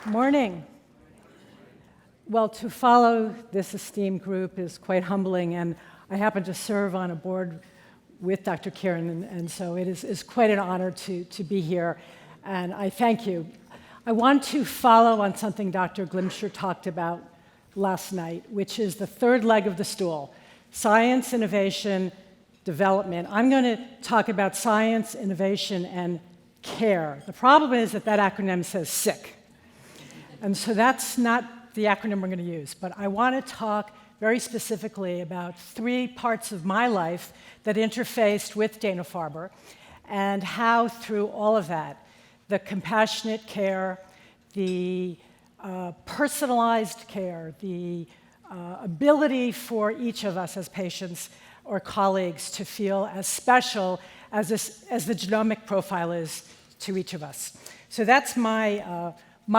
Morning. Well, to follow this esteemed group is quite humbling, and I happen to serve on a board with Dr. Kieran, and so it is quite an honor to be here, and I thank you. I want to follow on something Dr. Glimcher talked about last night, which is the third leg of the stool, science, innovation, development. I'm going to talk about science, innovation, and care. The problem is that acronym says SICK. And so that's not the acronym we're going to use, but I want to talk very specifically about three parts of my life that interfaced with Dana-Farber and how through all of that, the compassionate care, the personalized care, the ability for each of us as patients or colleagues to feel as special as the genomic profile is to each of us. So that's my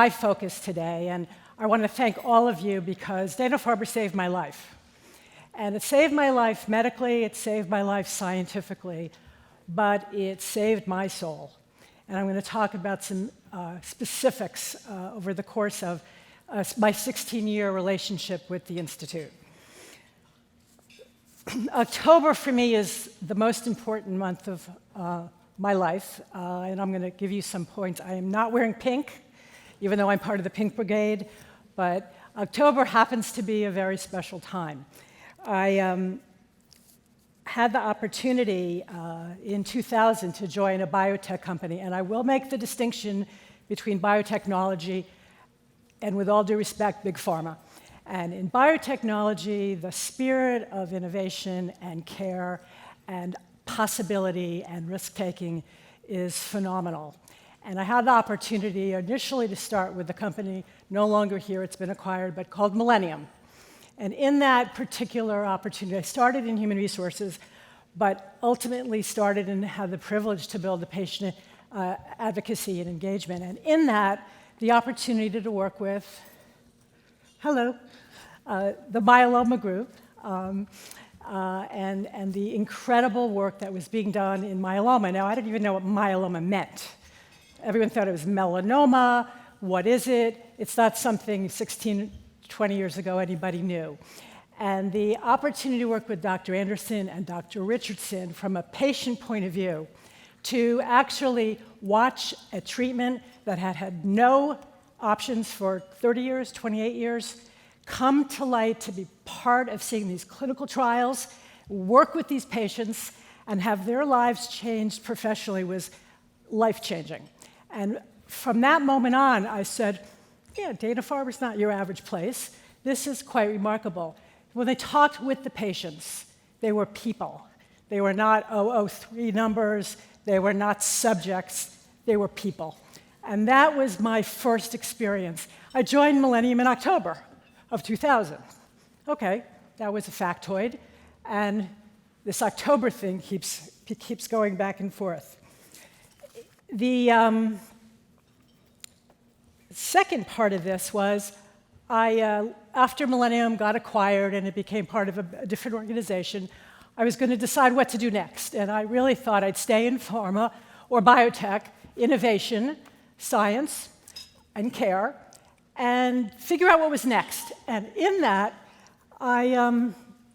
focus today, and I want to thank all of you because Dana-Farber saved my life. And it saved my life medically, it saved my life scientifically, but it saved my soul. And I'm going to talk about some specifics over the course of my 16-year relationship with the Institute. October for me is the most important month of my life, and I'm going to give you some points. I am not wearing pink, even though I'm part of the Pink Brigade, but October happens to be a very special time. I had the opportunity in 2000 to join a biotech company, and I will make the distinction between biotechnology and, with all due respect, big pharma. And in biotechnology, the spirit of innovation and care and possibility and risk-taking is phenomenal. And I had the opportunity initially to start with a company no longer here, it's been acquired, but called Millennium. And in that particular opportunity, I started in human resources, but ultimately started and had the privilege to build the patient advocacy and engagement. And in that, the opportunity to work with, the myeloma group, and the incredible work that was being done in myeloma. Now, I didn't even know what myeloma meant. Everyone thought it was melanoma. What is it? It's not something 16, 20 years ago anybody knew. And the opportunity to work with Dr. Anderson and Dr. Richardson from a patient point of view to actually watch a treatment that had had no options for 30 years, 28 years, come to light to be part of seeing these clinical trials, work with these patients, and have their lives changed professionally was life-changing. And from that moment on, I said, yeah, Dana-Farber's not your average place. This is quite remarkable. When they talked with the patients, they were people. They were not 003 numbers. They were not subjects. They were people. And that was my first experience. I joined Millennium in October of 2000. Okay, that was a factoid. And this October thing keeps going back and forth. The second part of this was after Millennium got acquired and it became part of a different organization, I was going to decide what to do next. And I really thought I'd stay in pharma or biotech, innovation, science, and care, and figure out what was next. And in that, I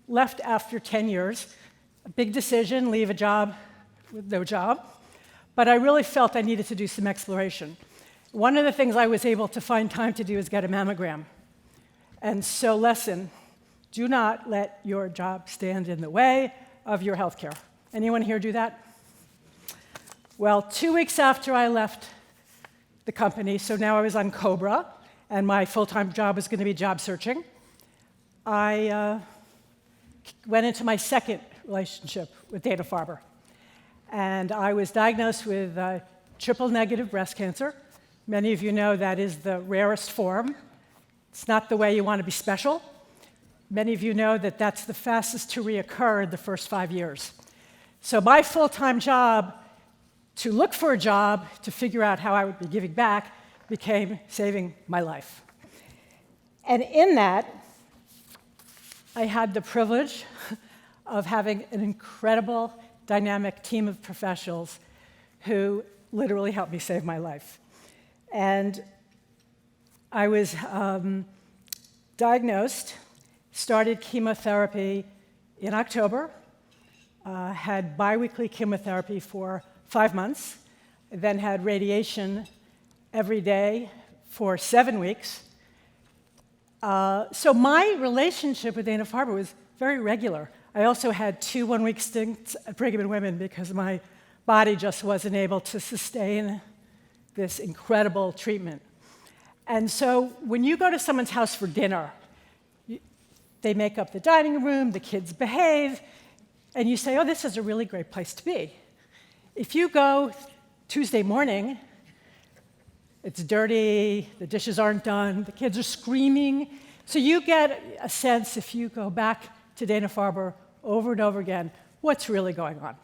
left after 10 years. A big decision, leave a job with no job. But I really felt I needed to do some exploration. One of the things I was able to find time to do is get a mammogram. And so lesson, do not let your job stand in the way of your healthcare. Anyone here do that? Well, 2 weeks after I left the company, so now I was on Cobra, and my full-time job was going to be job searching, I went into my second relationship with Dana-Farber. And I was diagnosed with triple-negative breast cancer. Many of you know that is the rarest form. It's not the way you want to be special. Many of you know that that's the fastest to reoccur in the first 5 years. So my full-time job, to look for a job, to figure out how I would be giving back, became saving my life. And in that, I had the privilege of having an incredible dynamic team of professionals who literally helped me save my life. And I was diagnosed, started chemotherapy in October, had biweekly chemotherapy for 5 months, then had radiation every day for 7 weeks. So my relationship with Dana-Farber was very regular. I also had 2 one-week stints at Brigham and Women because my body just wasn't able to sustain this incredible treatment. And so when you go to someone's house for dinner, they make up the dining room, the kids behave, and you say, oh, this is a really great place to be. If you go Tuesday morning, it's dirty, the dishes aren't done, the kids are screaming. So you get a sense, if you go back to Dana-Farber over and over again, what's really going on.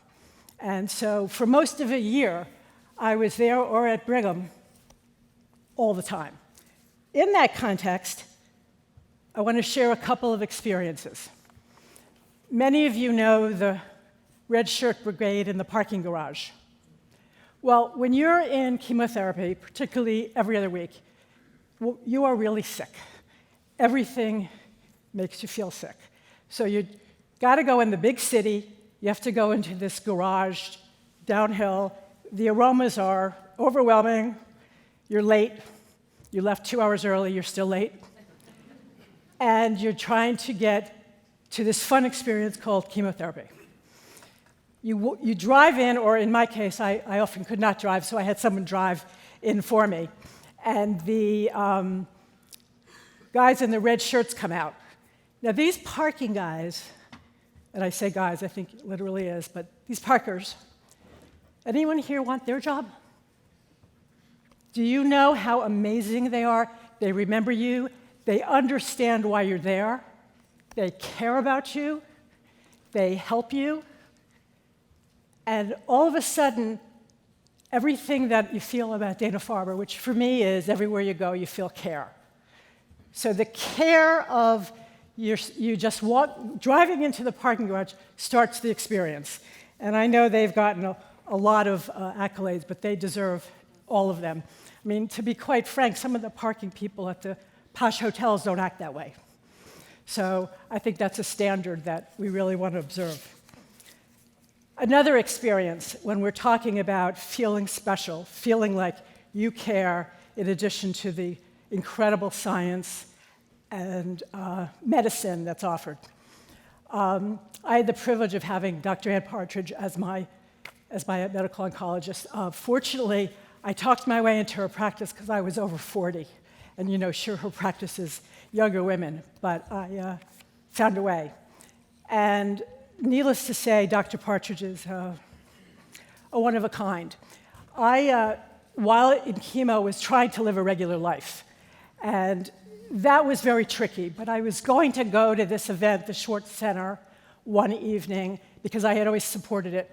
And so for most of a year, I was there or at Brigham all the time. In that context, I want to share a couple of experiences. Many of you know the Red Shirt Brigade in the parking garage. Well, when you're in chemotherapy, particularly every other week, you are really sick. Everything makes you feel sick. So you got to go in the big city. You have to go into this garage downhill. The aromas are overwhelming. You're late. You left 2 hours early. You're still late. And you're trying to get to this fun experience called chemotherapy. You drive in, or in my case, I often could not drive, so I had someone drive in for me. And the guys in the red shirts come out. Now, these parking guys, and I say guys, I think it literally is, but these parkers, anyone here want their job? Do you know how amazing they are? They remember you. They understand why you're there. They care about you. They help you. And all of a sudden, everything that you feel about Dana-Farber, which for me is everywhere you go, you feel care. So the care of you just driving into the parking garage starts the experience. And I know they've gotten a lot of accolades, but they deserve all of them. I mean, to be quite frank, some of the parking people at the posh hotels don't act that way. So I think that's a standard that we really want to observe. Another experience when we're talking about feeling special, feeling like you care, in addition to the incredible science and medicine that's offered. I had the privilege of having Dr. Ann Partridge as my medical oncologist. Fortunately, I talked my way into her practice because I was over 40. And sure, her practice is younger women, but I found a way. And needless to say, Dr. Partridge is a one of a kind. I, while in chemo, was trying to live a regular life. And that was very tricky, but I was going to go to this event, the Schwartz Center, one evening, because I had always supported it.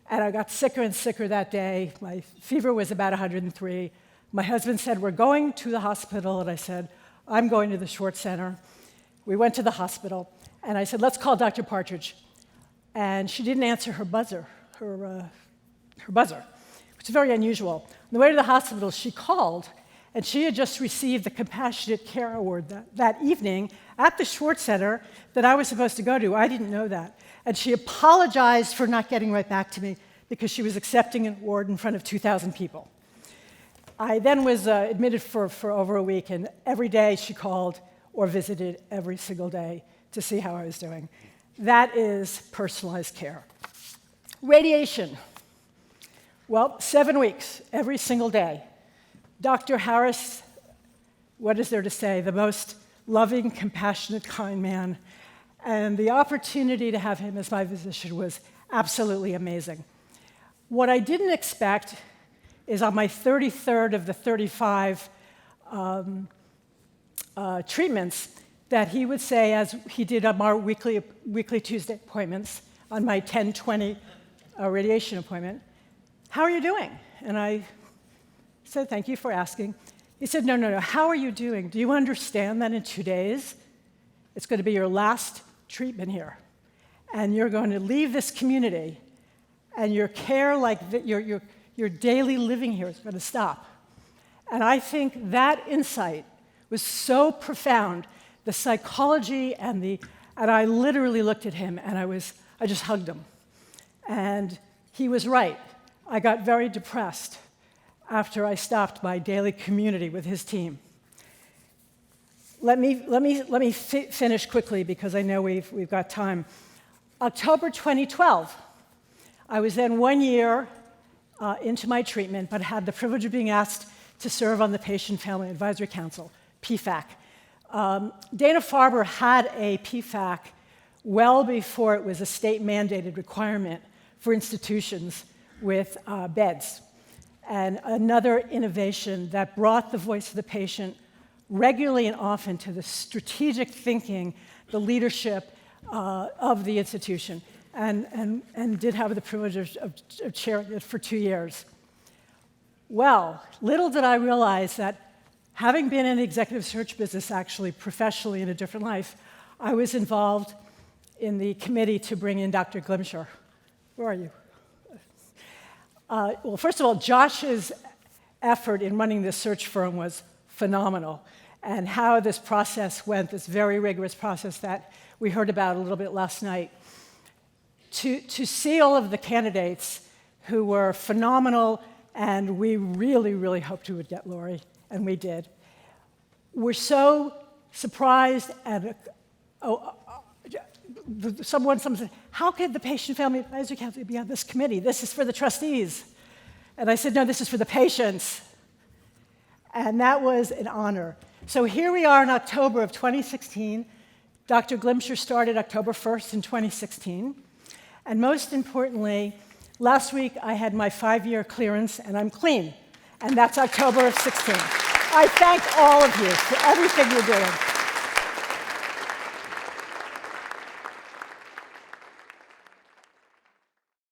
And I got sicker and sicker that day. My fever was about 103. My husband said, we're going to the hospital, and I said, I'm going to the Schwartz Center. We went to the hospital, and I said, let's call Dr. Partridge. And she didn't answer her buzzer, which is very unusual. On the way to the hospital, she called, and she had just received the Compassionate Care Award that evening at the Schwartz Center that I was supposed to go to. I didn't know that. And she apologized for not getting right back to me because she was accepting an award in front of 2,000 people. I then was admitted for over a week, and every day she called or visited every single day to see how I was doing. That is personalized care. Radiation. Well, 7 weeks, every single day. Dr. Harris, what is there to say? The most loving, compassionate, kind man. And the opportunity to have him as my physician was absolutely amazing. What I didn't expect is on my 33rd of the 35 treatments that he would say, as he did on our weekly Tuesday appointments, on my 10:20 radiation appointment, how are you doing? And I said, thank you for asking. He said, no, how are you doing? Do you understand that in 2 days, it's going to be your last treatment here, and you're going to leave this community, and your care, like your daily living here, is going to stop. And I think that insight was so profound. The psychology and I literally looked at him and I just hugged him. And he was right. I got very depressed after I stopped my daily community with his team. Let me finish quickly because I know we've got time. October 2012, I was then 1 year into my treatment, but had the privilege of being asked to serve on the Patient Family Advisory Council, PFAC. Dana-Farber had a PFAC well before it was a state-mandated requirement for institutions with beds. And another innovation that brought the voice of the patient regularly and often to the strategic thinking, the leadership of the institution, and did have the privilege of chairing it for 2 years. Well, little did I realize that having been in the executive search business, actually professionally in a different life, I was involved in the committee to bring in Dr. Glimcher. Where are you? Well, first of all, Josh's effort in running this search firm was phenomenal, and how this process went, this very rigorous process that we heard about a little bit last night. To see all of the candidates who were phenomenal, and we really, really hoped we would get Lori, and we did. We're so surprised, and someone said, how could the Patient Family Advisory Council be on this committee? This is for the trustees. And I said, no, this is for the patients. And that was an honor. So here we are in October of 2016. Dr. Glimcher started October 1st in 2016. And most importantly, last week I had my 5-year clearance, and I'm clean. And that's October of 16. I thank all of you for everything you're doing.